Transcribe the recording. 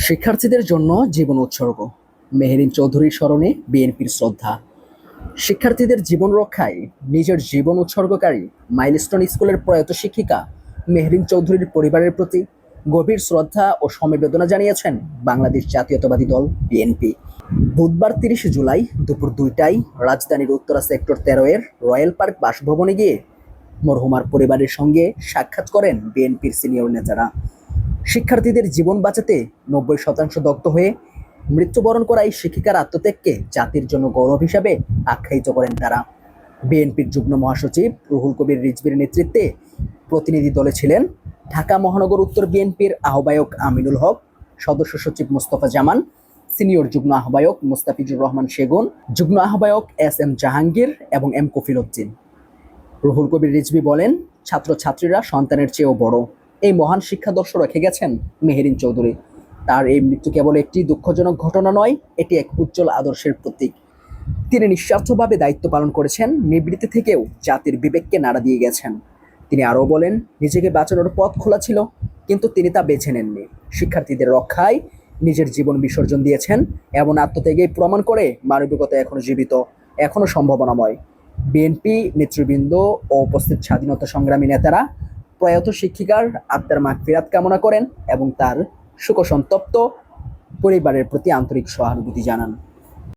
শিক্ষার্থীদের জন্য জীবন উৎসর্গ। মেহেরিন চৌধুরীর স্মরণে বিএনপির শ্রদ্ধা। শিক্ষার্থীদের জীবন রক্ষায় নিজের জীবন উৎসর্গকারী মাইলস্টোন স্কুলের প্রয়াত শিক্ষিকা মেহেরিন চৌধুরীর পরিবারের প্রতি গভীর শ্রদ্ধা ও সমবেদনা জানিয়েছেন বাংলাদেশ জাতীয়তাবাদী দল বিএনপি। বুধবার ৩০ জুলাই দুপুর ২টায় রাজধানীর উত্তরা সেক্টর ১৩ এর রয়্যাল পার্ক বাসভবনে গিয়ে মরহুমার পরিবারের সঙ্গে সাক্ষাৎ করেন বিএনপির সিনিয়র নেতারা। শিক্ষার্থীদের জীবন বাঁচাতে ৯০% দগ্ধ হয়ে মৃত্যুবরণ করা এই শিক্ষিকার আত্মত্যাগকে জাতির জন্য গৌরব হিসাবে আখ্যায়িত করেন তারা। বিএনপির যুগ্ম মহাসচিব রুহুল কবির রিজভীর নেতৃত্বে প্রতিনিধি দলে ছিলেন ঢাকা মহানগর উত্তর বিএনপির আহ্বায়ক আমিনুল হক, সদস্য সচিব মোস্তফা জামান, সিনিয়র যুগ্ম আহ্বায়ক মোস্তাফিজুর রহমান সেগুন, যুগ্ম আহ্বায়ক এস জাহাঙ্গীর এবং কফিল উদ্দিন। রুহুল কবির রিজভী বলেন, ছাত্রছাত্রীরা সন্তানের চেয়েও বড়। এই মহান শিক্ষাদর্শ রেখে গেছেন মেহেরিন চৌধুরী। তার এই মৃত্যু কেবল একটি দুঃখজনক ঘটনা নয়, এটি এক উজ্জ্বল আদর্শের প্রতীক। তিনি নিঃস্বার্থভাবে দায়িত্ব পালন করেছেন, নিবৃত্তি থেকেও জাতির বিবেককে নাড়া দিয়ে গেছেন। তিনি আরও বলেন, নিজেকে বাঁচানোর পথ খোলা ছিল, কিন্তু তিনি তা বেছে নেননি। শিক্ষার্থীদের রক্ষায় নিজের জীবন বিসর্জন দিয়েছেন। এমন আত্মত্যাগেই প্রমাণ করে মানবিকতা এখনো জীবিত, এখনো সম্ভাবনাময়। বিএনপি নেতৃবৃন্দ ও উপস্থিত স্বাধীনতা সংগ্রামী নেতারা প্রয়াত শিক্ষিকার আত্মার মাগফিরাত কামনা করেন এবং তার শোকসন্তপ্ত পরিবারের প্রতি আন্তরিক সহানুভূতি জানান।